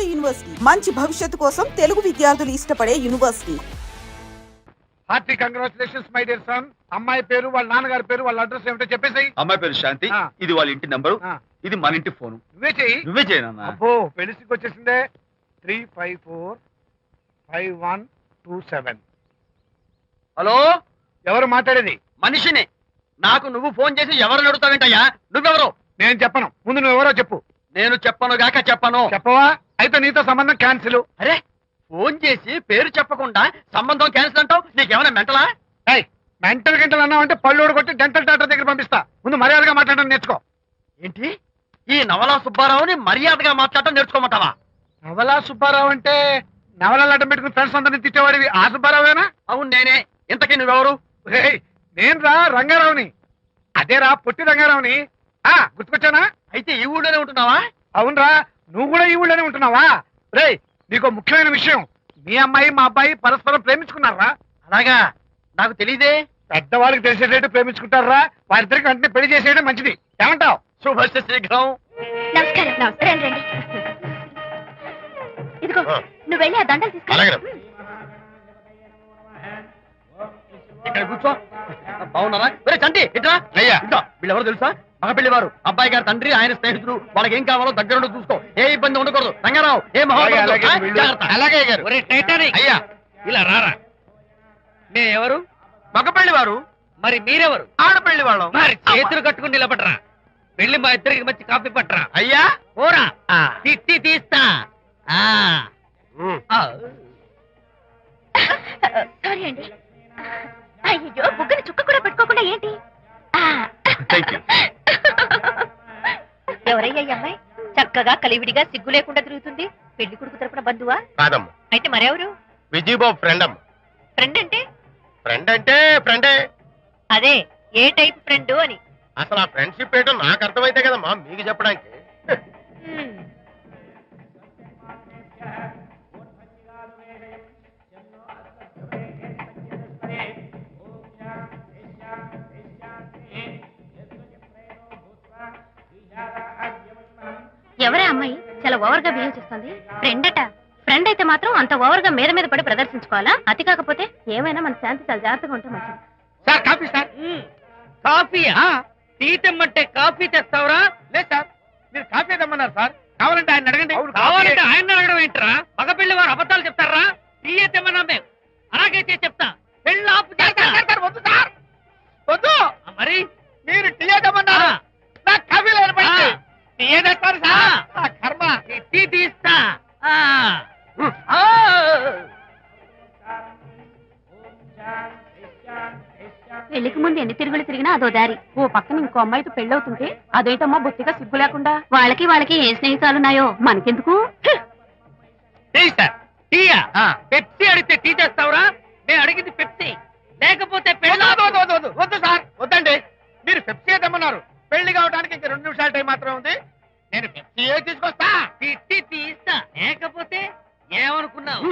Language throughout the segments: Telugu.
తమిళనాడు యూనివర్సిటీ మంచి భవిష్యత్తు కోసం తెలుగు విద్యార్థులు ఇష్టపడే university. Hearty congratulations my dear son. అమ్మాయి పేరు, వాళ్ళ నాన్నగారి పేరు, వాళ్ళ అడ్రస్ ఏమిటో చెప్పేసి. అమ్మాయి పేరు శాంతి, ఇది వాళ్ళ ఇంటి నంబరు, ఇది మన ఇంటి ఫోను. నువ్వే చేయనా? అబ్బో పెళ్లికి వచ్చేసిందే. 3545127. హలో, ఎవరు మాట్లాడేది? మనిషిని. నాకు నువ్వు ఫోన్ చేసి ఎవరు అడుగుతావేంటయ్యా? నువ్వెవరు? నేను చెప్పను, ముందు నువ్వెవరో చెప్పు. నేను చెప్పను గాక చెప్పను. చెప్పవా? అయితే నీతో సంబంధం క్యాన్సిల్. అరే, ఫోన్ చేసి పేరు చెప్పకుండా సంబంధం క్యాన్సిల్ అంటావు? నీకేమైనా మెంటలా? మెంటల్ గంటలు అన్నావు అంటే పళ్ళోడు కొట్టి డెంటల్ డాక్టర్ దగ్గర పంపిస్తా. ముందు మర్యాదగా మాట్లాడడం నేర్చుకో. ఏంటి, ఈ నవలా సుబ్బారావుని మర్యాదగా మాట్లాడటం నేర్చుకోమంటావా? నవలా సుబ్బారావు అంటే నవలాలు అడ్డం పెట్టుకుని ఫ్రెండ్స్ అందరినీ తిట్టేవాడివి ఆ సుబ్బారావేనా? అవును నేనే. ఇంతకీ నువ్వెవరు? నేను రా రంగారావుని. అదేరా పొట్టి రంగారావుని. గుర్తుకొచ్చానా? అయితే ఈ ఊళ్ళోనే ఉంటున్నావా? అవునరా, నువ్వు కూడా ఈ ఊళ్ళోనే ఉంటున్నావా? రేయ్, నీకు ముఖ్యమైన విషయం, మీ అమ్మాయి మా అబ్బాయి పరస్పరం ప్రేమించుకున్నారా? అలాగా? నాకు తెలీదే. పెద్దవాళ్ళకి తెలిసేటట్టు ప్రేమించుకుంటారా? వారిద్దరికి వెంటనే పెళ్లి చేసేయడం మంచిది. ఏమంటావు? శుభస్య శీఘ్రం. నమస్కారం. నమస్కారం. రండి. ఇదిగో నువ్వు వెళ్ళి ఆ దండలు తీసుకో. ఇక్కడ కూర్చో. బాగున్నారా? చంటి ఇట్లా. అయ్యా, వీళ్ళెవరు తెలుసా? మగ పెళ్లివారు, అబ్బాయి గారి తండ్రి, ఆయన స్నేహితుడు. వాళ్ళకి ఏం కావాలో దగ్గర చూసుకో. ఏ ఇబ్బంది ఉండకూడదు. రంగారావు, ఏ అయ్యా ఇలా రారా. మే ఎవరు? మగ పెళ్లివారు. మరి మీరెవరు? ఆడపెళ్లి వాళ్ళం. మరి చేతులు కట్టుకుని నిలబడరా. వెళ్ళి మా ఇద్దరికి మంచి కాఫీ పట్టరా. అయ్యా ఓరా, తిట్టి తీస్తా. సారీ అండి. అయ్యో, బుగ్గన చుక్క కూడా పెట్టుకోకుండా ఏంటి? ఎవరయ్యా ఈ అమ్మాయి? చక్కగా కలివిడిగా సిగ్గు లేకుండా తిరుగుతుంది. పెళ్లి కొడుకు తరపున బంధువా? కాదమ్మా. అయితే మరెవరు? విజయబాబు ఫ్రెండ్ అమ్మా. ఫ్రెండ్ అంటే? ఫ్రెండ్ అంటే ఫ్రెండే. అదే, ఏ టైప్ ఫ్రెండ్ అని. అసలు ఆ ఫ్రెండ్షిప్ ఏంటో నాకు అర్థమైతే కదమ్మా మీకు చెప్పడానికి. ఎవరే అమ్మాయి చాలా ఓవర్ గా బిహేవ్ చేస్తుంది? ఫ్రెండ్ అట. ఫ్రెండ్ అయితే మాత్రం అంత ఓవర్ గా మీద మీద పడి ప్రదర్శించుకోవాలా? అతి కాకపోతే ఏమైనా మన శాంతి చాలా జాగ్రత్తగా ఉంటే మంచిది. Sir coffee. సార్ కాఫీయా? టీ తెమ్మంటే కాఫీ తెస్తావురా? లేదు సార్, మీరు కాఫీ తెమ్మన్నారు సార్. కావాలంటే ఆయన అడగండి. కావాలంటే ఆయన అడగడం ఏంట్రా? మగ పెళ్లి వారు అబద్ధాలు చెప్తారా? టీ తెమ్మన్నా మేము అలాగైతే చెప్తా. పెళ్ళి ఆపు చేస్తా. వద్దు సార్, వద్దు. మరి మీరు టీ తెమ్మన్నారు, నాకు కాఫీ లేదు. టీ తెస్తారు సార్. కర్మ. టీ తీస్తా. పెళ్లికి ముందు ఎన్ని తిరుగులు తిరిగినా అదో దారి. ఓ పక్కన ఇంకో అమ్మాయితో పెళ్ళవుతుంటే అదేంటమ్మా బొత్తిగా సిగ్గు లేకుండా. వాళ్ళకి ఏ స్నేహితాలున్నాయో మనకెందుకు? టీయా? పెప్సీ అడిగితే టీ చేస్తావురా? నేను అడిగింది పెప్సీ, లేకపోతే వద్దు సార్, వద్దండి. మీరు పెప్సీ తెమ్మన్నారు. పెళ్లి కావడానికి ఇంక 2 నిమిషాల టైం మాత్రమే ఉంది. నేను పెప్సీ తీసుకొస్తా. తిట్టి తీస్తా. లేకపోతే ఏమనుకున్నావు?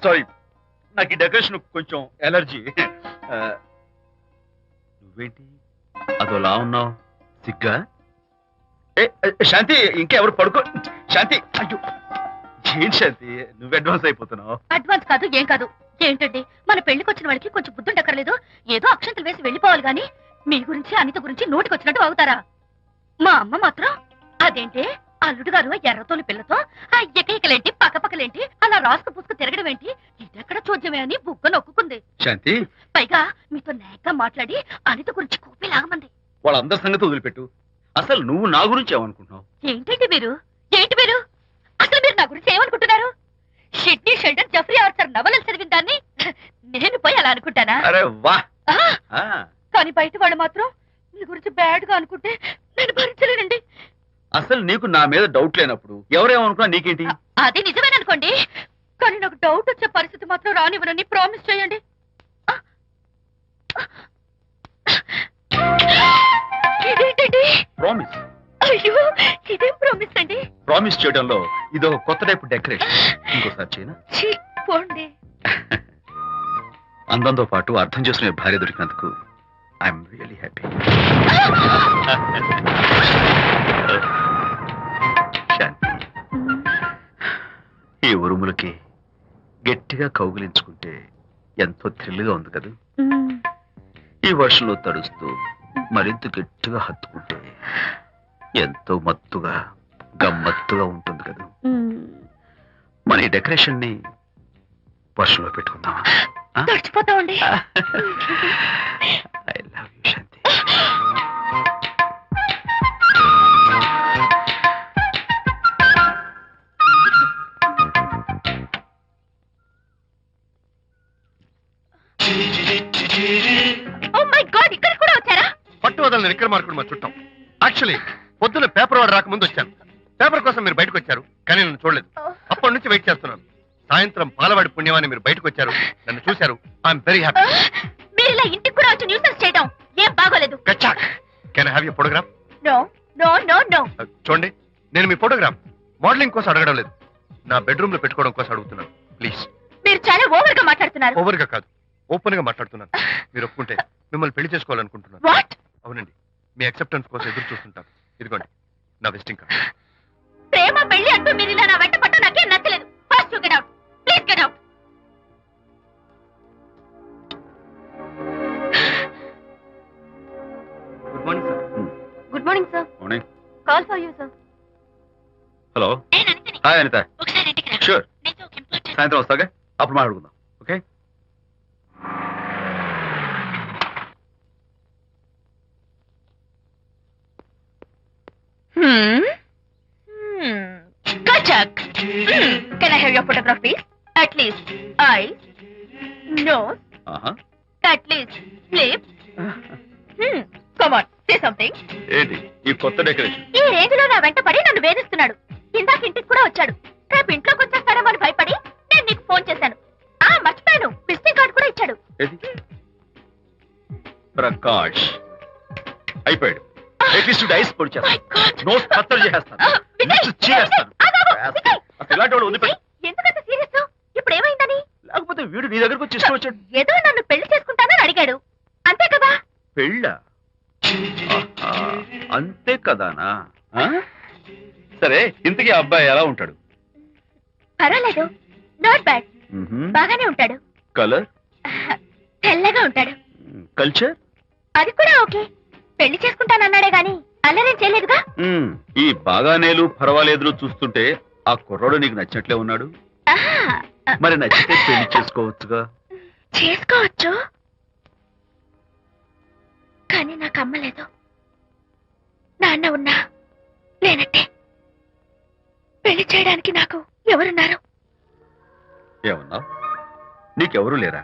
సారీ, నాకు ఈ డెకరేషన్ కొంచెం ఎలర్జీ. నువ్వేంటి అదోలా ఉన్నావు? సిగ్గా? శాంతి, ఇంకెవరు పడుకో. శాంతి, అయ్యో ఏంటి శాంతి, నువ్వు అడ్వాన్స్ అయిపోతున్నావు. అడ్వాన్స్ కాదు, ఏం కాదు. ఏంటండి, మన పెళ్లికి వచ్చిన వాళ్ళకి కొంచెం బుద్ధుండక్కర్లేదు? ఏదో అక్షంతలు వేసి వెళ్ళిపోవాలి గాని మీ గురించి అనిత గురించి నోటికి వచ్చినట్టు అవుతారా? మా అమ్మ మాత్రం అదేంటి అల్లుడు గారు ఎర్రతోలి పిల్లతో ఆ ఎకలేంటి పక్కపక్కలేంటి అలా రాసుకు పుసుకు తిరగడం ఏంటి? ఇదెక్కడ చూద్యమే అని బుగ్గ నొక్కుంది. శాంతి, పైగా మీతో నేగ్గా మాట్లాడి అనిత గురించి కూపి లాగమంది. వాళ్ళందరి సంగతి వదిలిపెట్టు. అసలు నువ్వు నా గురించి ఏమనుకుంటున్నావు? ఏంటండి మీరు? అసలు మీరు నా గురించి ఏమనుకుంటున్నారు? షిడ్నీ షెల్డన్ జెఫ్రీ ఆర్చర్ నవలలు చదివిన దాన్ని నేను పోయి అలా అనుకుంటానా? అరే వా! కానీ బయట వాళ్ళు మాత్రం మీ గురించి బ్యాడ్ గా అనుకుంటే నేను భరించలేనండి. అసలు నీకు నా మీద డౌట్ లేనప్పుడు ఎవరేమనుకున్నా నీకేంటి? అది నిజమేననుకోండి, కానీ నాకు డౌట్ వచ్చే పరిస్థితి మాత్రం రానివ్వనని ప్రామిస్ చేయండి. ఇదేంటండి? ప్రామిస్. అయ్యో, ఇదేం ప్రామిస్ అండి? ప్రామిస్ చేయడంలో ఇదొక కొత్త టైప్ డెకరేషన్. ఇంకోసారి చేయనా? ఛీ, పోండి. అందంతో పాటు అర్థం చేసుకునే భార్య దొరికినందుకు ఐఎమ్ రియలీ హ్యాపీ. శాంతి, ఈ ఉరుములకి గట్టిగా కౌగిలించుకుంటే ఎంతో థ్రిల్గా ఉంది కదా. ఈ వర్షంలో తడుస్తూ మరింత గట్టిగా హత్తుకుంటే ఎంతో మత్తుగా గమ్మత్తుగా ఉంటుంది కదా. మన ఈ డెకరేషన్ ని వర్షంలో పెట్టుకుందామా? తడిచిపోతామండి. I love you Shanti. Oh my god, ఇక్కడ కూడా వచ్చారా? పట్టు వదలని విక్రమార్కుడు మా చుట్టాం. యాక్చువల్లీ పొద్దున్న పేపర్ వాడు రాకముందు వచ్చాను. పేపర్ కోసం మీరు బయటకు వచ్చారు, కానీ నన్ను చూడలేదు. అప్పటి నుంచి వెయిట్ చేస్తున్నాను. సాయంత్రం పాలవాడి పుణ్యమాన్ని మీరు బయటకు వచ్చారు, నన్ను చూశారు. I'm very happy. మీరు ఇలా ఇంటికి కూడా వచ్చి న్యూసెన్స్ చేయడం ఏం బాగోలేదు. Can I have your photograph? No no no no. చూడండి, నేను మీ ఫోటోగ్రాఫ్ మోడలింగ్ కోసం అడగడం లేదు, నా బెడ్రూమ్ లో పెట్టుకోవడం కోసం అడుగుతున్నాను. ప్లీజ్. మీరు చాలా ఓవర్ గా మాట్లాడుతున్నారు. ఓవర్ గా కాదు, ఓపెన్ గా మాట్లాడుతున్నాను. మీరు ఒప్పుకుంటే మిమ్మల్ని పెళ్లి చేసుకోవాలనుకుంటున్నాను. వాట్? అవునండి, మీ అక్సెప్టెన్స్ కోసం ఎదురు చూస్తుంటాను. ఇదిగోండి నా విజిటింగ్ కార్డ్. ప్రేమ పెళ్లి అంటూ మీరు ఇలా నా వెంట పట్ట నాకేం నచ్చలేదు. First you get out, please get out. Good morning sir. Good morning sir. Morning. Call for you sir. Hello. నేను అనితని. హాయ్ అనిత. ఒకసారి ఇంటికి రా. షూర్. నీతో ఒక ఇంపార్టెంట్. సాయంత్రం వస్తాగా, అప్పుడు మాట్లాడుకుందాం. Okay. Kachak. Can I have your photograph, please? At least eyes, nose, at least lips. Come on, say something. ఏంటి ఈ కొత్త డెకరేషన్? ఈ రేంజ్ లో నా వెంట పడి నన్ను వేధిస్తున్నాడు. ఇందాక ఇంటికి కూడా వచ్చాడు. రేపు ఇంట్లోకి వచ్చేస్తాడేమో అని భయపడి నేను నీకు ఫోన్ చేశాను. మర్చిపోయాను, విజిటింగ్ కార్డు కూడా ఇచ్చాడు. ఏది? ప్రకాష్ అయిపోయాడు. అట్లీస్ట్ డైస్ పొడి My God. నోస్ కత్తలు చేసేస్తాను. విజయ్, నోస్ చీరేస్తాను. విజయ్. అసలు ఇలాంటి వాడు వదిలిపెట్టు. ఎందుకంత సీరియస్? ఇప్పుడు ఏమైందని? లేకపోతే వీడు నీ దగ్గరకు వచ్చి ఇష్టం వచ్చాడు. ఏదో నన్ను పెళ్లి చేసుకుంటానని అడిగాడు, అంతే కదా? పెళ్ళా? ఆహా, అంతే కదానా? ఆ? సరే, ఇంతకీ ఆ అబ్బాయి ఎలా ఉంటాడు? పర్వాలేదు, నాట్ బ్యాడ్, బాగానే ఉంటాడు. కలర్? తెల్లగా ఉంటాడు. కల్చర్? అది కూడా ఓకే. పెళ్లి చేసుకుంటానన్నాడే గాని అల్లరేం చేయలేదుగా. ఈ బాగానేలు పర్వాలేదు చూస్తుంటే ఆ కుర్రాడు నీకు నచ్చినట్లే ఉన్నాడు. ఆహా, మరి నచ్చితే పెళ్లి చేసుకోవచ్చుగా. చేసుకోవచ్చు, కానీ నాకు అమ్మ లేదు, నాన్న ఉన్నా లేనట్టే. పెళ్లి చేయడానికి నాకు ఎవరున్నారు? ఏమన్నా? నీకెవరూ లేరా?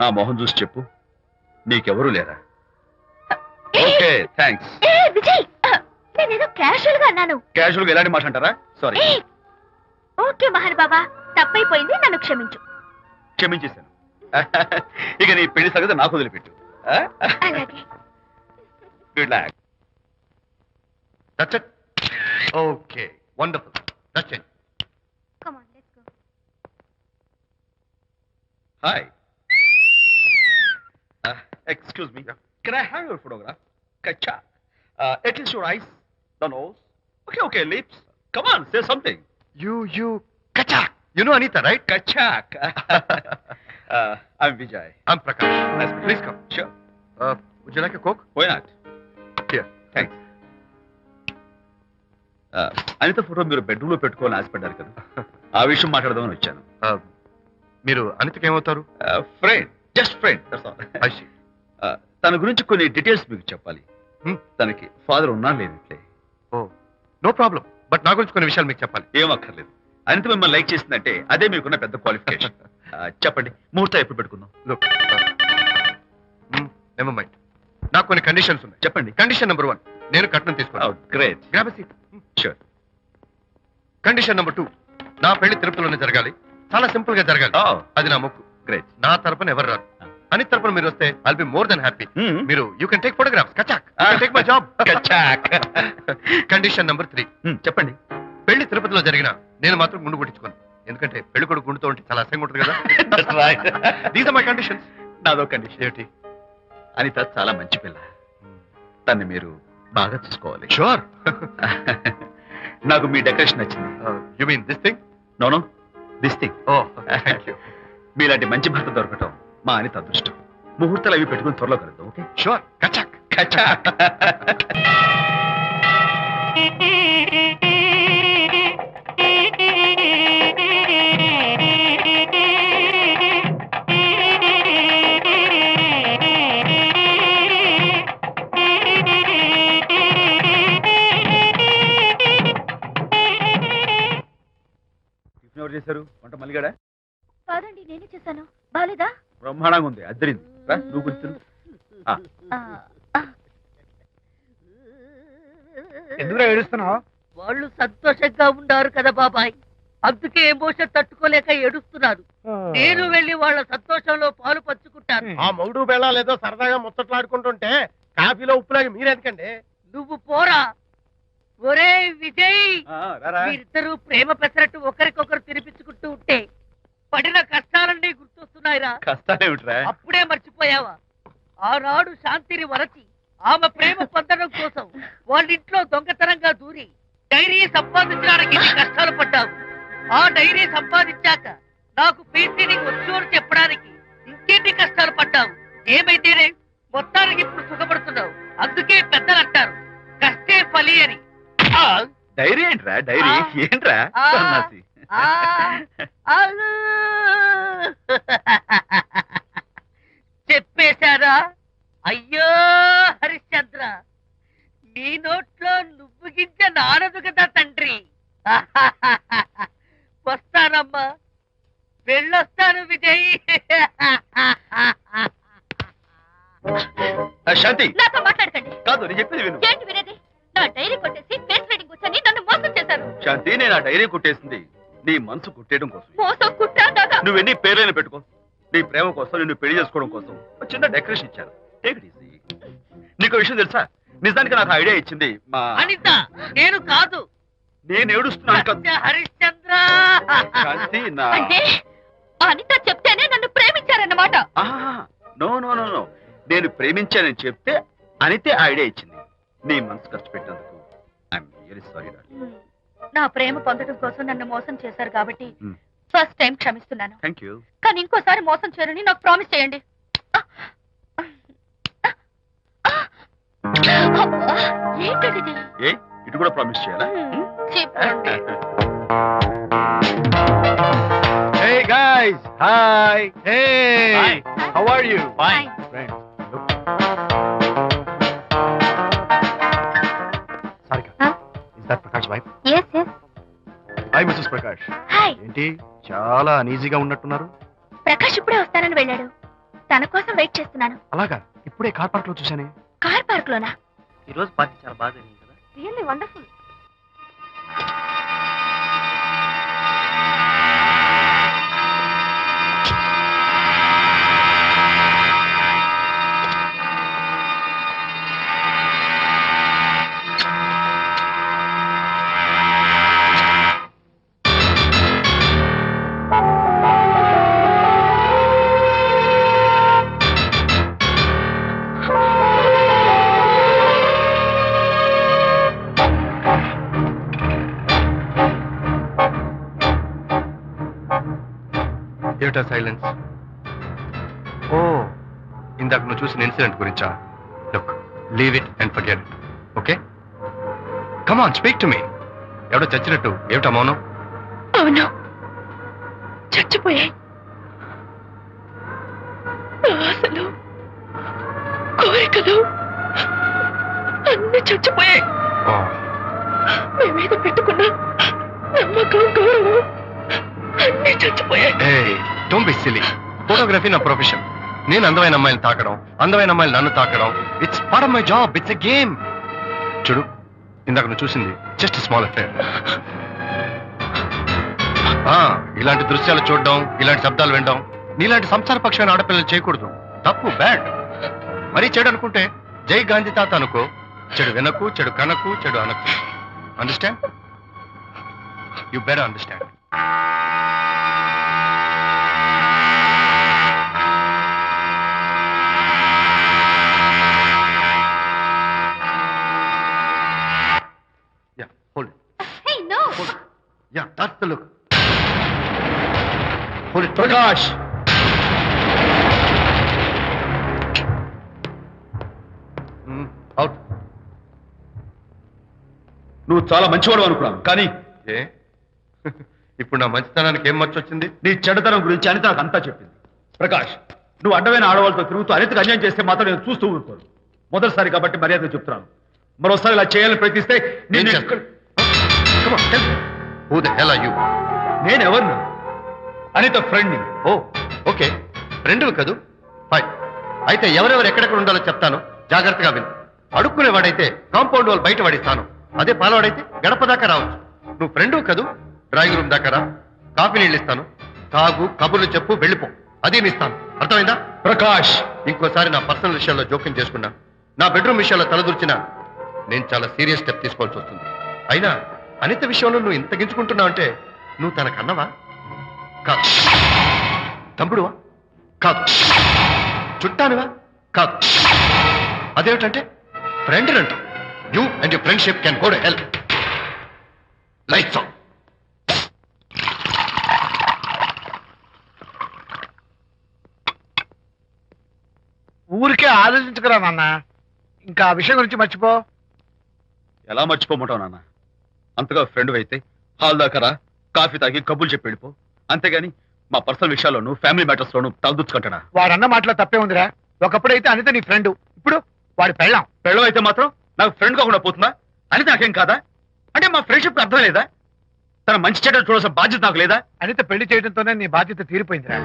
నా మొహం చూసి చెప్పు, నీకెవరూ లేరా? Okay, thanks. విజయ్, నేనేదో క్యాషువల్ గా అన్నాను. క్యాజువల్ గా ఎలాంటి మాట అంటారా? సారీ. ఓకే మహర్ బాబా, తప్పైపోయింది, నన్ను క్షమించు. క్షమించేశాను. ఇక నీ పెళ్లి సంగతి నాకు వదిలిపెట్టు. అలాగే. Good luck. That's it? Okay, wonderful. That's it. Come on, let's go. Hi. Excuse me. Can I have your photograph? Kacha. At least your eyes, the nose. Okay, lips. Come on, say something. You, Kachak. You know Anita, right? Kachak. I'm Vijay. I'm Prakash. Nice. Please come. Sure. Would you like a Coke? Why not? Here. Thanks. Anitha photo మీరు బెడ్రూమ్ లో పెట్టుకోవాలని ఆశపడ్డారు కదా, ఆ విషయం మాట్లాడదామని వచ్చాను. మీరు అనితకి ఏమవుతారు? Friend, just friend. తన గురించి కొన్ని డీటెయిల్స్ మీకు చెప్పాలి. తనకి ఫాదర్ ఉన్నా లేనట్లే. ఓ, నో ప్రాబ్లం. బట్ నా గురించి కొన్ని విషయాలు మీకు చెప్పాలి. ఏం అక్కర్లేదు. అనిత మిమ్మల్ని లైక్ చేసిందంటే అదే మీకున్న పెద్ద క్వాలిఫికేషన్. చెప్పండి, ముహూర్తం ఎప్పుడు పెట్టుకుందాం? Look, never mind. నాకు కొన్ని కండిషన్స్ ఉన్నాయి. చెప్పండి. కండిషన్ నెంబర్ 1, నేను కట్నం తీసుకున్నాను. Great. Grab a seat. Sure. Condition number 2, నా పెళ్లి తిరుపతిలోనే జరగాలి. చాలా సింపుల్ గా జరగాలి. అది నా మొక్కు. గ్రేట్. నా తరపున ఎవరు రారు. అని తరపున మీరు వస్తే I'll be more than happy. మీరు యూ కెన్ టేక్ ఫోటోగ్రాఫ్స్. కచాక్. Take my job. కచాక్. కండిషన్ నెంబర్ 3, చెప్పండి. పెళ్లి తిరుపతిలో జరిగిన నేను మాత్రం గుండు కొట్టించుకోను. ఎందుకంటే పెళ్లి కొడుకు గుండుతో ఉంటే చాలా అసహ్యంగా ఉంటుంది కదా. These are my conditions. నాదో కండిషన్. ఏంటి? అనిత చాలా మంచి పిల్ల. తన్ని మీరు బాగా చూసుకోవాలి. షూర్. నాకు మీ డెకరేషన్ నచ్చింది. You mean this thing? No this thing. Oh thank you. మీలాంటి మంచి భర్త దొరకటం మా అనిత అదృష్టం. ముహూర్తాలు అవి పెట్టుకుని త్వరలో కలుద్దాం. ఓకే? షూర్. కచాక్. కచాక్. ఎవరు చేశారు వంట? మల్లిగాడా? కాదండి, నేనే చేశాను. బాలేదా? బ్రహ్మాండంగా ఉంది. అద్దరింది. నువ్వు గుర్తు. ఎందుకు ఏడుస్తున్నావు? వాళ్ళు సంతోషంగా ఉన్నారు కదా బాబాయ్, అందుకే ఎమోషన్ తట్టుకోలేక ఏడుస్తున్నారు. నేను వెళ్ళి వాళ్ళ సంతోషంలో పాలు పంచుకుంటాను. ఆ మౌడు బెళ్ళాలేదో సరదాగా ముచ్చట్లాడుకుంటుంటే కాఫీలో ఉప్పులాగా మీరెందుకండి? నువ్వు పోరా. ఒరే విజయ్, మీరిద్దరూ ప్రేమ పెసరట్టు ఒకరికొకరు తినిపించుకుంటూ ఉంటే పడిన కష్టాలన్నీ గుర్తొస్తున్నాయిరా. కష్టాలేమిట్రా? అప్పుడే మర్చిపోయావా? ఆనాడు శాంతిని వరచి ఆమె ప్రేమ పొందడం కోసం వాళ్ళింట్లో దొంగతనంగా దూరి డైరీ సంపాదించడానికి ఎన్ని కష్టాలు పడ్డావు. ఆ డైరీ సంపాదించాక నాకు పెయింటింగ్ వచ్చు అని చెప్పడానికి ఇంకెన్ని కష్టాలు పడ్డావు. ఏమైతేనే మొత్తానికి ఇప్పుడు సుఖపడుతున్నావు. అందుకే పెద్దలు అంటారు కష్టే ఫలి అని. డైరీ ఏంట్రా? డైరీ ఏంట్రా? సన్నాసి. చెప్పేశారా? అయ్యో హరిశ్చంద్ర, నీ నోట్లో నువ్వు గింజ నానదు కదా తండ్రి. వస్తానమ్మా, వెళ్ళొస్తాను విజయ్. శాంతి, నాతో మాట్లాడకండి. కాదు నేను చెప్పేది విను. ఏంటి వినేది? నా డైరీ కొట్టేసి ఫేస్ రీడింగ్ వచ్చని నన్ను మోసం చేశారు. శాంతి, నేను ఆ డైరీ కుట్టేసింది నీ మనసు కుట్టేయడం కోసం. మోసం కుట్రా దాదా. నువ్వెన్ని పేర్లైనా పెట్టుకో, నీ ప్రేమ కోసం, నిన్ను పెళ్లి చేసుకోవడం కోసం ఒక చిన్న డెకరేషన్ ఇచ్చాను. Take it easy. నీకు విషయం తెలుసా? నిజానికి నాకు ఐడియా ఇచ్చింది మా అనిత, నేను కాదు. నేను ఏడుస్తున్నాను కదా హరిశ్చంద్ర. శాంతి. నా అంటే అనిత చెప్తేనే నన్ను ప్రేమించారన్నమాట. నో నో నో నో నేను ప్రేమించానని చెప్తే అనితే ఐడియా ఇచ్చింది. నీ మనసు ఖర్చు పెట్టినందుకు ఐఎమ్ రియల్లీ సారీ. నా ప్రేమ పొందడం కోసం నన్ను మోసం చేశారు కాబట్టి ఫస్ట్ టైం క్షమిస్తున్నాను. Thank you. కానీ ఇంకోసారి మోసం చేయరని నాకు ప్రామిస్ చేయండి. ఏంటది? ఏ ఇటు కూడా ప్రామిస్ చేయాలా? చెప్పండి. Hey guys, hi. Hey, Hi. how are you? Fine. Friends, look. Sarika, Huh? is that Prakash wife? Yes, yes. Hi, Mrs. Prakash. Hi. ఏంటి చాలా అనీజీగా ఉన్నట్టున్నారు? ప్రకాష్ ఇప్పుడే వస్తానని వెళ్ళాడు. తన కోసం వెయిట్ చేస్తున్నాను. అలాగా? ఇప్పుడే కార్ పార్క్ లో చూశానే. కార్ పార్క్ లోనా? ఈ రోజు పార్టీ చాలా బాగా జరిగింది కదా. Really wonderful. ఏమిటా సైలెన్స్? ఓ, ఇందాక నువ్వు చూసిన ఇన్సిడెంట్ గురించా? Look, leave it and forget it. Okay, come on, speak to me. ఎవడో చచ్చినట్టు ఏమిటా మౌనం? అవును, చచ్చిపోయాయి. ఆశలు, కోరికలు అన్ని చచ్చిపోయాయి. ఓ, మీ మీద పెట్టుకున్న నమ్మకం, గౌరవం అన్ని చచ్చిపోయాయి. Don't be silly. ఫోటోగ్రఫీ నా ప్రొఫెషన్. నేను అందమైన అమ్మాయిని తాకడం, అందమైన అమ్మాయిలు నన్ను తాకడం, it's part of my job, it's a game. చూడు, ఇందాక నువ్వు చూసింది జస్ట్ స్మాల్ అఫేర్. ఇలాంటి దృశ్యాలు చూడడం, ఇలాంటి శబ్దాలు వినడం నీలాంటి సంసారపక్షమైన ఆడపిల్లలు చేయకూడదు. తప్పు, బ్యాడ్. మరీ చెడు అనుకుంటే జై గాంధీ తాత అనుకో. చెడు వినకు, చెడు కనకు, చెడు అనకు. Understand? You better understand. Hold it. Hey, no. Hold it. Yeah, that's the look. Hold it. Prakash! Out. నువ్వు చాలా మంచివాడు అనుకున్నాను, కానీ ఏ ఇప్పుడు నా మంచితనానికి ఏం మర్చి వచ్చింది? నీ చెడుతనం గురించి అనిత నాకు అంతా చెప్పింది. ప్రకాష్, నువ్వు అడ్డమైన ఆడవాళ్ళతో తిరుగుతూ అనితకు అన్యాయం చేస్తే మాత్రం నేను చూస్తూ ఊరుకోను. మొదటిసారి కాబట్టి మర్యాద చెప్తున్నాను. మరోసారి ఇలా చేయాలని ప్రయత్నిస్తే ఏం చేస్తావు? Come on, tell me. Who the hell are you? నేనెవరిని? అనిత ఫ్రెండ్ని. ఓ, ఓకే, ఫ్రెండ్వి కదూ. ఫైన్. అయితే ఎవరెవరు ఎక్కడెక్కడ ఉండాలో చెప్తాను, జాగ్రత్తగా విను. అడుక్కునేవాడైతే కాంపౌండ్ వాళ్ళు బయట పడిస్తాను. అదే పాలవాడైతే గడప దాకా రావచ్చు. నువ్వు ఫ్రెండ్వి కదూ, డ్రాయింగ్ రూమ్ దాకా రా. కాఫీ నీళ్ళు ఇస్తాను, తాగు, కబుర్లు చెప్పు, వెళ్ళిపో. అదే ఇస్తాను. అర్థమైందా? ప్రకాష్, ఇంకోసారి నా పర్సనల్ విషయాల్లో జోక్యం చేసుకున్నా, నా బెడ్రూమ్ విషయాల్లో తలదూర్చినా నేను చాలా సీరియస్ స్టెప్ తీసుకోవాల్సి వస్తుంది. అయినా అనిత విషయంలో నువ్వు ఇంత గించుకుంటున్నావు అంటే నువ్వు తనకన్నవా? కాదు. తమ్ముడువా? కాదు. చుట్టానువా? కాదు. అదేమిటంటే ఫ్రెండ్ అంట. You and your friendship can go to hell. Lights on. ఊరికే ఆలోచించుకురా నాన్న, ఇంకా ఆ విషయం గురించి మర్చిపో. ఎలా మర్చిపోమంటావు నాన్న? అంతగా ఫ్రెండ్ అయితే హాల్ దాకా రా, కాఫీ తాగి కబుర్లు చెప్పి వెళ్ళిపో. అంతేగాని మా పర్సనల్ విషయాల్లోనూ ఫ్యామిలీ మ్యాటర్స్ లోనూ తలదూచుకుంటాడా? వాడన్న మాటలో తప్పే ఉందిరా. ఒకప్పుడైతే అనిత నీ ఫ్రెండ్, ఇప్పుడు వాడి పెళ్ళాం. పెళ్ళం అయితే మాత్రం నాకు ఫ్రెండ్ కాకుండా పోతుందా? అనిత నాకేం కాదా? అంటే మా ఫ్రెండ్షిప్ అర్థం లేదా? తన మంచి చెడ్డ చూడాల్సిన బాధ్యత నాకు లేదా? అనిత పెళ్లి చేయడంతోనే నీ బాధ్యత తీరిపోయిందిరా.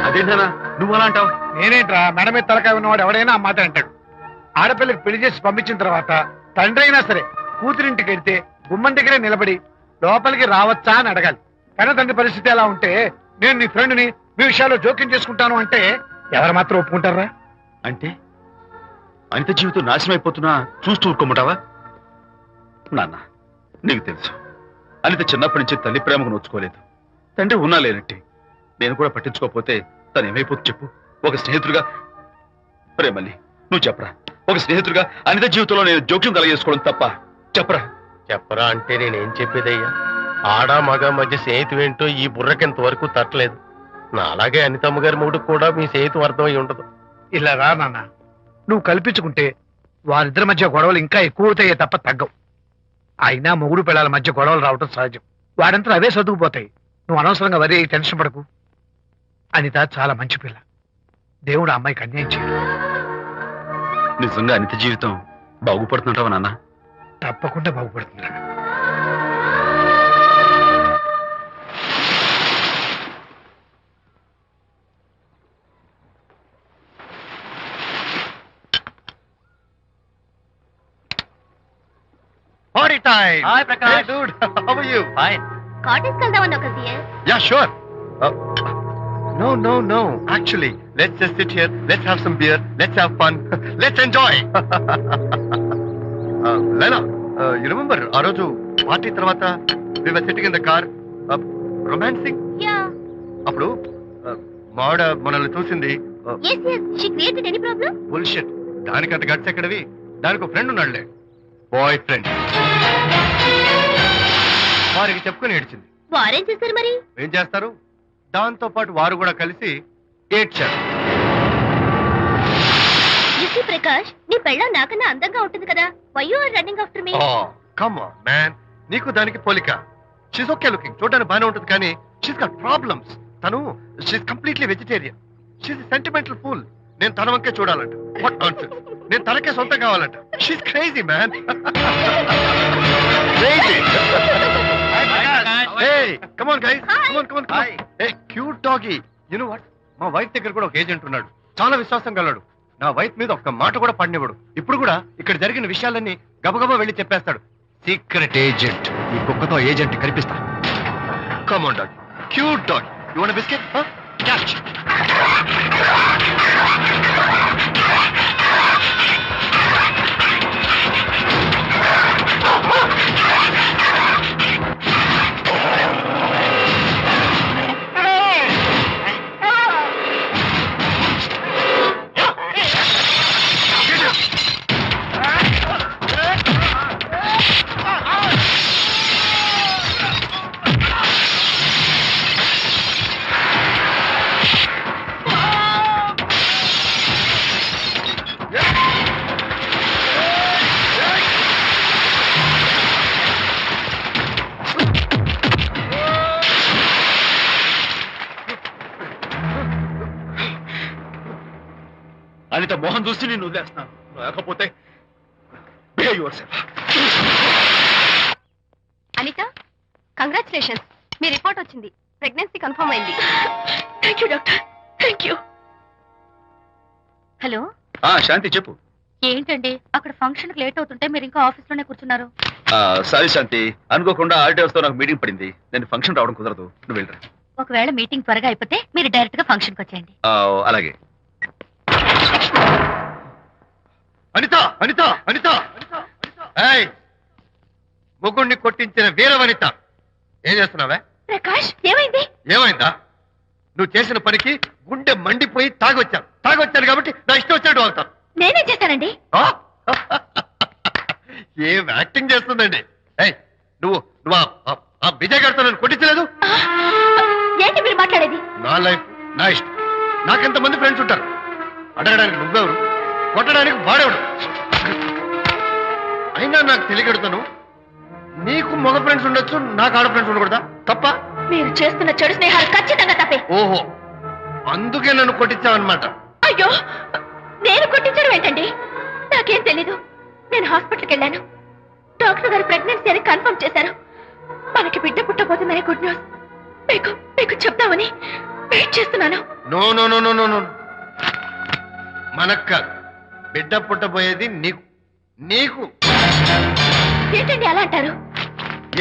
అదేంటనా నువ్వు అలా అంటావు? నేనేంట్రా, మెడ మీద తలకాయ ఉన్నవాడు ఎవడైనా ఆ మాట అంటాడు. ఆడపిల్లకి పెళ్లి చేసి పంపించిన తర్వాత తండ్రి అయినా సరే కూతురింటికి వెళ్తే గుమ్మం దగ్గరే నిలబడి లోపలికి రావచ్చా అని అడగాలి. కన్న తండ్రి పరిస్థితి ఎలా ఉంటే నేను నీ ఫ్రెండ్ని మీ విషయాల్లో జోక్యం చేసుకుంటాను అంటే ఎవరు మాత్రం ఒప్పుకుంటారా? అంటే అనిత జీవితం నాశనం అయిపోతున్నా చూస్తూ ఊరుకోమంటావా? నాన్న, నీకు తెలుసు అనిత చిన్నప్పటి నుంచి తల్లి ప్రేమకు నోచుకోలేదు. తండ్రి ఉన్నా లేనట్టే. నేను కూడా పట్టించుకోకపోతే తను ఏమైపోతుంది చెప్పు? ఒక స్నేహితుడిగా ప్రేమల్ని నువ్వు చెప్పరా? ఒక స్నేహితుడిగా అనిత జీవితంలో నేను జోక్యం కలగజేసుకోవడం తప్ప? చెప్పరా? చెప్పరా అంటే నేనేం చెప్పేదయ్యా? ఆడ మగ మధ్య స్నేహితు ఏంటో ఈ బుర్రకింత వరకు తట్టలేదు. నా అలాగే అనితమ్మ గారి మూడు కూడా మీ స్నేహితు అర్థమై ఉండదు. ఇలా రా నాన్న, నువ్వు కల్పించుకుంటే వారిద్దరి మధ్య గొడవలు ఇంకా ఎక్కువ అవుతాయే తప్ప తగ్గవు. అయినా మొగుడు పిల్లల మధ్య గొడవలు రావటం సహజం. వాడంతా అవే సర్దుకుపోతాయి. నువ్వు అనవసరంగా వరి టెన్షన్ పడకు. అనిత చాలా మంచి పిల్ల. దేవుడు ఆ అమ్మాయికి అన్యాయం చేయడు. నిజంగా అనిత జీవితం బాగుపడుతుంటావా నాన్న? తప్పకుండా బాగుపడుతుందా. Party time! Hi, Prakash. Hey, dude. How are you? Fine. Cottage వెళ్దామని ఒక dear. Yeah, sure. No. Actually, let's just sit here. Let's have some beer. Let's have fun. Let's enjoy. Lena, you remember ఆ రోజు పార్టీ తర్వాత we were sitting in the car, romancing? Yeah. అప్పుడు మావిడ మనల్ని చూసింది. yes she created any problem? Bullshit. దానికంత గట్స్ ఎక్కడవి? దానికి ఒక ఫ్రెండ్ ఉన్నాడులే, బాయ్ ఫ్రెండ్. వారికి చెప్పుకొని ఏడ్చింది. వారేం చేశారు మరి? ఏం చేస్తారు? దాంతో పాటు వారు కూడా కలిసి ఏడ్చారు. యూసీ ప్రకాష్, నీ పెళ్ళం నాకన్నా అందంగా ఉంటుంది కదా. Why you are running after me? Come on man, నీకు దానికి పోలిక. షీస్ ఓకే లుకింగ్, చూడడానికి బాగానే ఉంటుంది, కానీ షీస్ గాట్ ప్రాబ్లమ్స్. తను she's completely vegetarian. She's sentimental pool. నేను తన వంకే చూడాలంట. What nonsense. నేను తనకే సొంతం కావాలంట. She's crazy man. Crazy. Hey, come on guys. Come on. Hey, cute doggy. You know what? మా వైఫ్ దగ్గర కూడా ఒక ఏజెంట్ ఉన్నాడు. చాలా విశ్వాసం గలడు. నా వైఫ్ మీద ఒక్క మాట కూడా పడినివ్వడు. ఇప్పుడు కూడా ఇక్కడ జరిగిన విషయాలన్నీ గబగబా వెళ్ళి చెప్పేస్తాడు. Secret agent. ఈ కుక్కతో ఏజెంట్ కనిపిస్తా. Come on dog, cute dog. You want biscuit? Catch. Anitha Mohan చూసి నేను వదిలేస్తున్నాను. లేకపోతే behave yourself. అనిత, కంగ్రాచులేషన్స్, మీ రిపోర్ట్ వచ్చింది. ప్రెగ్నెన్సీ కన్ఫర్మ్ అయింది. Thank you doctor, thank you. Hello, Shanti చెప్పు. ఏంటండి అక్కడ ఫంక్షన్ లేట్ అవుతుంటే మీరు ఇంకా ఆఫీస్ లోనే కూర్చున్నారు? సారీ శాంతి, అనుకోకుండా ఆర్డర్స్ తో నాకు మీటింగ్ పడింది. నేను ఫంక్షన్ రావడం కుదరదు. నువ్వు వెళ్ళరా. ఒకవేళ మీటింగ్ త్వరగా అయిపోతే మీరు డైరెక్ట్ గా ఫంక్షన్ కి వచ్చేయండి. అలాగే. అనిత, అనిత, అనిత, ఏయ్, ముగ్గుడిని కొట్టించిన వీర వనిత, ఏం చేస్తున్నావే? ప్రకాష్, ఏమైంది? ఏమైందా? నువ్వు చేసిన పనికి గుండె మండిపోయి తాగొచ్చాను కాబట్టి నా ఇష్టం వచ్చినట్టు అవుతాను. నేనేం చేశానండి? ఏం యాక్టింగ్ చేస్తుందండి. ఏయ్, నువ్వు నువ్వు ఆ విజయ్ గారితో నన్ను కొట్టించలేదు. ఏంటి మీరు మాట్లాడేది? నా లైఫ్ నా ఇష్టం. నాకెంతమంది ఫ్రెండ్స్ ఉంటారు. అడగడానికి నువ్వెవరు, కొట్టడానికి వాడేవాడు. అయినా నాకు తెలియగడుతాను, నీకు మగ ఫ్రెండ్స్ ఉండొచ్చు, నాకు ఆడ ఫ్రెండ్స్ ఉండకూడదా? తప్ప? మీరు చేస్తున్న చెడు స్నేహాలు ఖచ్చితంగా తప్పే. ఓహో, అందుకే నన్ను కొట్టించావన్నమాట. అయ్యో, నేను కొట్టించడం ఏంటండి? నాకేం తెలీదు. నేను హాస్పిటల్కి వెళ్ళాను. డాక్టర్ గారు ప్రెగ్నెన్సీ అని కన్ఫర్మ్ చేశారు. మనకి బిడ్డ పుట్టబోతుందనే గుడ్ న్యూస్ మీకు చెప్తామని వెయిట్ చేస్తున్నాను. No no no no no no, మనక్క బిడ్డ పుట్టబోయేది నీకు. నీకు ఏంటండి అలా అంటారు?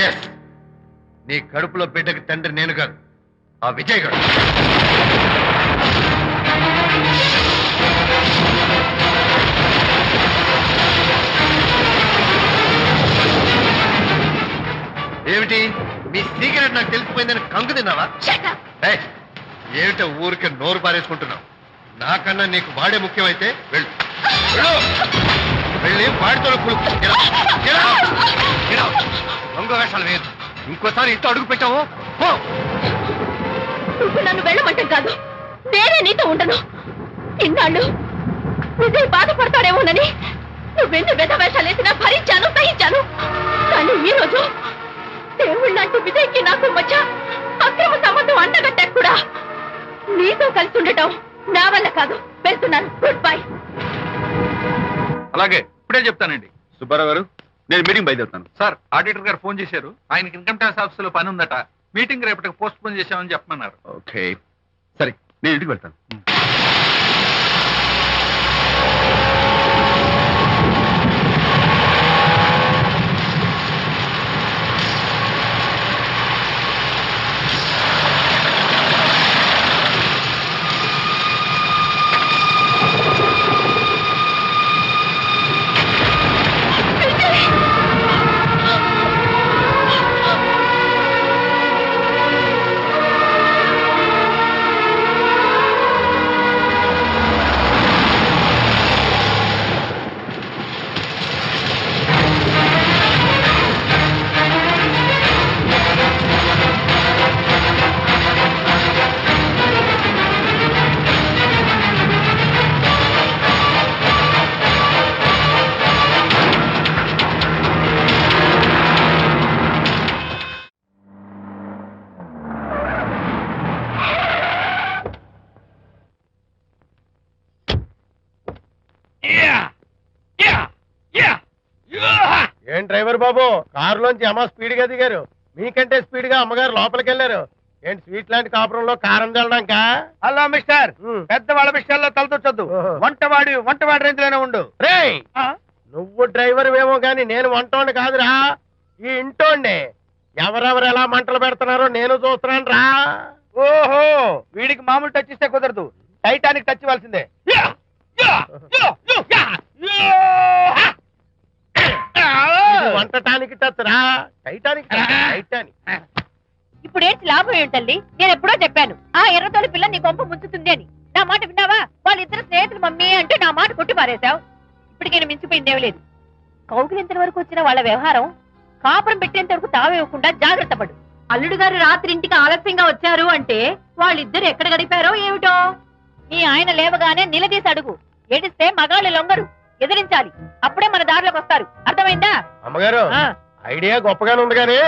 ఎస్, నీ కడుపులో బిడ్డకి తండ్రి నేను కాదు, ఆ విజయ్ గారు. ఏమిటి మీ సీక్రెట్ నాకు తెలిసిపోయిందని కంగు తిన్నావా? ఏమిటో ఊరికే నోరు పారేసుకుంటున్నావు? నాకన్నా నీకు వాడే ముఖ్యమైతే వెళ్ళు, వెళ్ళి వాడితో దొంగ వేషాలు వేయదు. ఇంకోసారి ఇంట్లో అడుగు పెట్టావు, నువ్వు నన్ను వెళ్ళమంటాం కాదు, నేనే నీతో ఉండను. ఇన్నాళ్ళు విజయ్ బాధపడతాడేమోనని నువ్వెన్ని వేషాలు వేసినా భరించాను, సహించాను. కానీ ఈ రోజు దేవుళ్ళంటి విజయ్కి నాకు మధ్య అక్రమ సంబంధం అంటగట్టా కూడా నీతో కలిసి ఉండటం నా వల్ల కాదు. వెళ్తున్నాను, గుడ్ బై. అలాగే, ఇప్పుడే చెప్తానండి. సుబ్బారావు గారు, నేను మీటింగ్ బయలుదేరుతాను. సార్, ఆడిటర్ గారు ఫోన్ చేశారు. ఆయనకి ఇన్కమ్ ట్యాక్స్ ఆఫీస్ లో పని ఉందట. మీటింగ్ రేపటికి పోస్ట్ పోన్ చేశామని చెప్పమన్నారు. ఓకే, సరే, నేను ఇంటికి వెళ్తాను. ఏం డ్రైవర్ బాబు, కారులోంచి అమ్మ స్పీడ్ గా దిగారు. మీకంటే స్పీడ్ గా అమ్మగారు లోపలికి వెళ్ళారు. ఏంటి స్వీట్ లాంటి కాపురంలో కారం చల్లడానికా? హలో మిస్టర్, పెద్దవాళ్ళ విషయాల్లో తలదొచ్చొద్దు. వంటవాడి రేంజ్ లోనే ఉండు. రేయ్, నువ్వు డ్రైవర్ ఏమో గాని నేను వంటోండి కాదురా, ఈ ఇంటోండి. ఎవరెవరు ఎలా మంటలు పెడుతున్నారో నేను చూస్తున్నాను రా. ఓహో, వీడికి మామూలు టచ్ ఇస్తే కుదరదు, టైటానిక్ టచ్ ఇవ్వాల్సిందే. ఇది వంటటానికి టచ్ రా, టైటానిక్ టచ్, టైటానిక్. ఇప్పుడేంటి లాభం ఏంటల్లి? నేను ఎప్పుడో చెప్పాను ఆ ఎర్రతోలి పిల్ల నీ కొంప ముంచుతుంది అని. నా మాట విన్నావా? వాళ్ళిద్దరు స్నేహితులు మమ్మీ అంటే నా మాట కొట్టి పారేశావు. ఇప్పటికి నేను మించిపోయిందేం లేదు. కౌగిలింత వరకు వచ్చిన వాళ్ళ వ్యవహారం కాపురం పెట్టేంత వరకు తావేవ్వకుండా జాగ్రత్త పడు. అల్లుడు గారు రాత్రి ఇంటికి ఆలస్యంగా వచ్చారు అంటే వాళ్ళిద్దరు ఎక్కడ గడిపారో ఏమిటో. నీ ఆయన లేవగానే నిలదీసి అడుగు. ఏడిస్తే మగాళ్ళు లొంగరు, ఎదిరించాలి. అప్పుడే మన దారిలోకి వస్తారు. అర్థమైందా? అమ్మగారు, ఐడియా గొప్పగానే ఉంది కానీ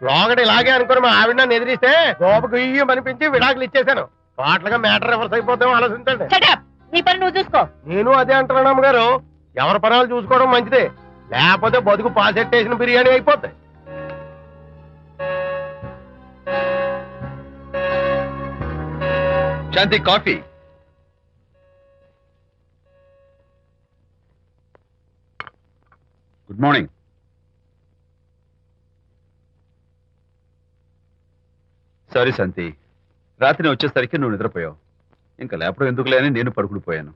లోగడ ఇలాగే అనుకుని మా ఆవిడ నన్ను ఎదిరిస్తే గోపకు ఇయ్యం అనిపించి విడాకులు ఇచ్చేశాను. పాటలుగా మ్యాటర్ రివర్స్ అయిపోతాం ఆలోచించండి. షటప్, నీ పని నువ్వు చూసుకో. నేను అదే అంటున్నాను అమ్మగారు, ఎవరి పనాలు చూసుకోవడం మంచిదే, లేకపోతే బతుకు పాసెట్టేసిన బిర్యానీ అయిపోతాయి. శాంతి, కాఫీ. Good morning. సారీ శాంతి, రాత్రి వచ్చేసరికి నువ్వు నిద్రపోయావు. ఇంకా లేపడం ఎందుకులే అని నేను పడుకుడిపోయాను.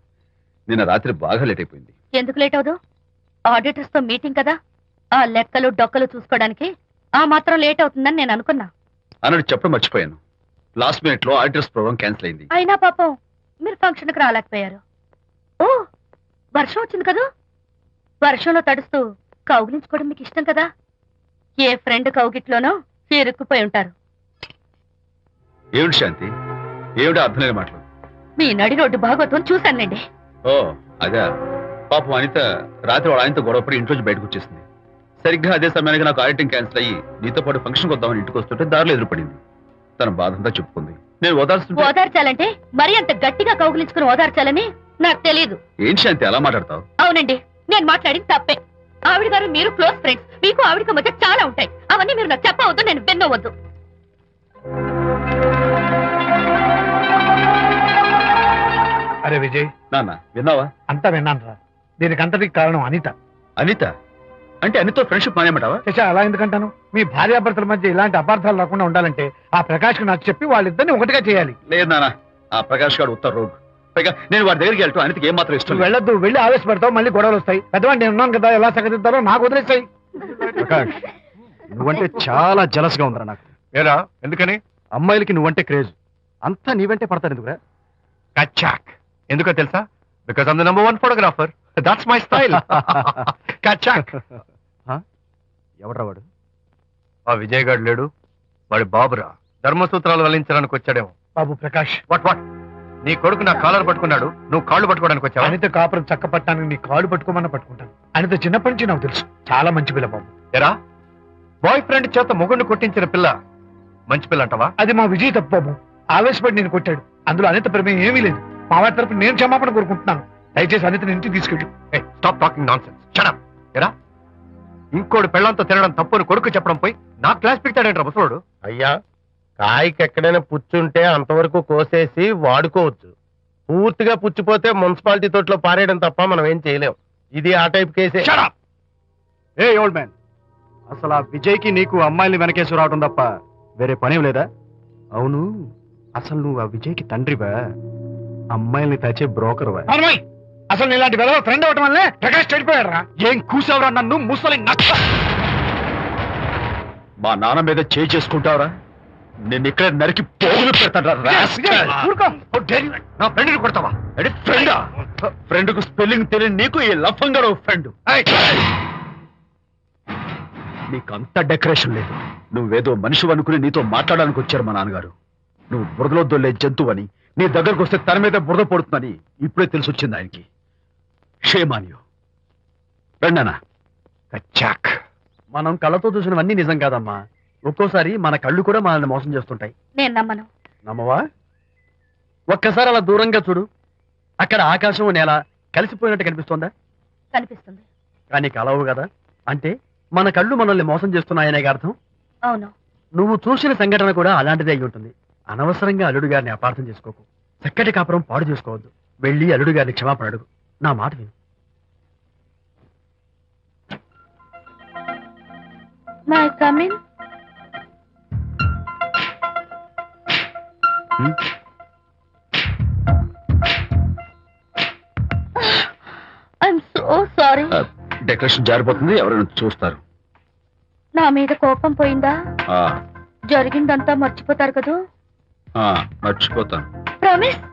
నిన్న రాత్రి బాగా లేట్ అయిపోయింది. ఎందుకు లేట్ అవదు? ఆడిటర్స్ తో మీటింగ్ కదా, ఆ లెక్కలు డొక్కలు చూసుకోవడానికి ఆ మాత్రం లేట్ అవుతుందని నేను అనుకున్నా. అన్నట్టు చెప్పడం మర్చిపోయాను, లాస్ట్ మినిట్ లో ఆడిటర్స్ ప్రోగ్రామ్ క్యాన్సిల్ అయింది. అయినా పాపం మీరు ఫంక్షన్ కి రాలేకపోయారు. ఓ, వర్షం వచ్చింది కదా, వర్షంలో తడుస్తూ కౌగిలించుకోవడం మీకు ఇష్టం కదా. ఏ ఫ్రెండ్ కౌగిట్లోనో ఇరుక్కుపోయి ఉంటారు. ఏమిటి శాంతి, ఏమిటి అర్థం లేని మాటలు? మీ నడి రోడ్డు భాగవతం చూశానండి. ఓ అదే, పాపం అనిత రాత్రి వాళ్ళ ఆయనతో గొడవపడి ఇంట్లోంచి బయటకు వచ్చేసింది. సరిగ్గా అదే సమయానికి నాకు ఆడిటింగ్ క్యాన్సిల్ అయ్యి నీతో పాటు ఫంక్షన్కి వద్దామని ఇంటికి వస్తుంటే దారిలో ఎదురుపడింది. తన బాధంతా చెప్పుకుంది. నేను ఓదార్చాలంటే మరీ అంత గట్టిగా కౌగిలించుకుని ఓదార్చాలని నాకు తెలియదు. ఏం శాంతి అలా మాట్లాడతావు? అవునండి, నేను మాట్లాడింది తప్పే. ఆవిడ గారు మీరు క్లోజ్ ఫ్రెండ్స్, మీకు ఆవిడకి మధ్య చాలా ఉంటాయి. అవన్నీ మీరు నాకు చెప్పవద్దు, నేను విన్నవద్దు. అరే విజయ్, నాన్న విన్నావా? అంతా విన్నాను రా. దీనికి అంతటికి కారణం అనిత. అనిత అంటే అనితో ఫ్రెండ్షిప్ మానేమంటావా? శశా, అలా ఎందుకంటాను? మీ భార్యాభర్తల మధ్య ఇలాంటి అపార్థాలు రాకుండా ఉండాలంటే ఆ ప్రకాష్ కు నాకు చెప్పి వాళ్ళిద్దరిని ఒకటిగా చేయాలి. లేదు నాన్న, ఆ ప్రకాష్ గారు ఉత్తర రోగ్. పైగా నేను వాడి దగ్గరికి వెళ్తాను, అనితకి ఏం మాత్రం ఇష్టం. వెళ్ళొద్దు, వెళ్ళి ఆవేశపడతావు, మళ్ళీ గొడవలు వస్తాయి. పెద్దవాడిని నేను ఉన్నాను కదా, ఎలా సగదిద్దారో నాకు వదిలేస్తాయి. ప్రకాష్, నువ్వంటే చాలా జలస్ గా ఉందిరా నాకు. ఏరా, ఎందుకని? అమ్మాయిలకి నువ్వంటే క్రేజ్, అంతా నీవంటే పడతారు ఎందుకురా? కచ్చాక్. ఎందుకో తెలుసా? Because I'm the number 1 photographer. That's my style. కచ్చాక్. ఎవడ్రా వాడు? ఆ విజయ్ గారు లేడు, వాడి బాబురా. ధర్మసూత్రాలు వల్లించడానికి వచ్చాడేమో. బాబు ప్రకాష్, వాట్ నీ కొడుకు నా కాలర్ పట్టుకున్నాడు, నువ్వు కాళ్ళు పట్టుకోవడానికి వచ్చావా? అనిత కాపురం చక్క పట్టానికి నీ కాళ్ళు పట్టుకోమన్నా పట్టుకుంటాను. అనిత చిన్నప్పటి నుంచి నాకు తెలుసు, చాలా మంచి పిల్ల బాబు. ఎరా, బాయ్ ఫ్రెండ్ చేత మొగుడిని కొట్టించిన పిల్ల మంచి పిల్ల అంటావా? అది మా విజయ్ తప్పు బాబు. ఆవేశపడి నేను కొట్టాడు, అందులో అనిత ప్రమేయం ఏమీ లేదు. మా వారి తరపు నేను క్షమాపణ కోరుకుంటున్నాను. దయచేసి అనితని ఇంటికి తీసుకెళ్ళి. Stop talking nonsense. Shut up. ఎరా, ఇంకోటి పెళ్ళంతో తినడం తప్పుని కొడుకు చెప్పడం పోయి నా క్లాస్ పెట్టాడంటారు ముసలోడు. అయ్యా, కాయకి ఎక్కడైనా పుచ్చుంటే అంతవరకు కోసేసి వాడుకోవచ్చు. పూర్తిగా పుచ్చిపోతే మున్సిపాలిటీ తోటలో పారేయడం తప్ప మనం ఏం చేయలేం. ఇది ఆ టైప్ కేసే. ఏ ఓల్డ్ మ్యాన్, అసలు ఆ విజయ్కి నీకు అమ్మాయిని వెనకేసి రావడం తప్ప వేరే పనేం లేదా? అవును, అసలు నువ్వు ఆ విజయ్కి తండ్రివా, అమ్మాయిల్ని తెచ్చే బ్రోకర్వా? అసలు ఇలాంటి వెలవ ఫ్రెండ్ అవటం వల్లే ప్రకాష్ చెడిపోయాడు రా. ఏం కూసావురా నన్ను ముసలి నక్క? మా నాన్న మీద చేయి చేసుకుంటావరా? నేను ఇక్కడ నరికి పోగులు పెడతాను. నా ఫ్రెండ్ని కొడతావా? ఫ్రెండా? ఫ్రెండ్ కు స్పెల్లింగ్ తెలియని నీకు ఈ లఫంగా ఫ్రెండ్. నీకు అంత డెకరేషన్ లేదు. నువ్వేదో మనిషి అనుకుని నీతో మాట్లాడడానికి వచ్చారు మా నాన్నగారు. నువ్వు బురదలో దొల్లే జంతువని, నీ దగ్గరకు వస్తే తన మీద బురద పడుతుందని ఇప్పుడే తెలిసి వచ్చింది ఆయనకి. షేమాన్యు రండనా. కచ్చాక్. మనం కళ్ళతో చూసినవన్నీ నిజం కాదమ్మా. ఒక్కోసారి మన కళ్ళు కూడా మనల్ని మోసం చేస్తుంటాయి. నేను నమ్మను. నమ్మవా? ఒక్కసారి అలా దూరంగా చూడు, అక్కడ ఆకాశం నేల కలిసిపోయినట్టు కనిపిస్తోందా? కనిపిస్తుంది. కానీ కలవు కదా, అంటే మన కళ్ళు మనల్ని మోసం చేస్తున్నాయనే అర్థం. అవును, నువ్వు చూసిన సంఘటన కూడా అలాంటిదే అయి ఉంటుంది. అనవసరంగా అల్లుడు గారిని అపార్థం చేసుకోకు. చక్కటి కాపురం పాడు చేసుకోవద్దు. వెళ్ళి అల్లుడు గారిని క్షమాపణ అడుగు. నా మాట విను. May come in. I'm so sorry. Decoration జారిపోతుంది, ఎవరైనా చూస్తారు. నా మీద కోపం పోయిందా? ఆ, జరిగిందంతా మర్చిపోతారు కదూ? ఆ, మర్చిపోతాను. ప్రామిస్.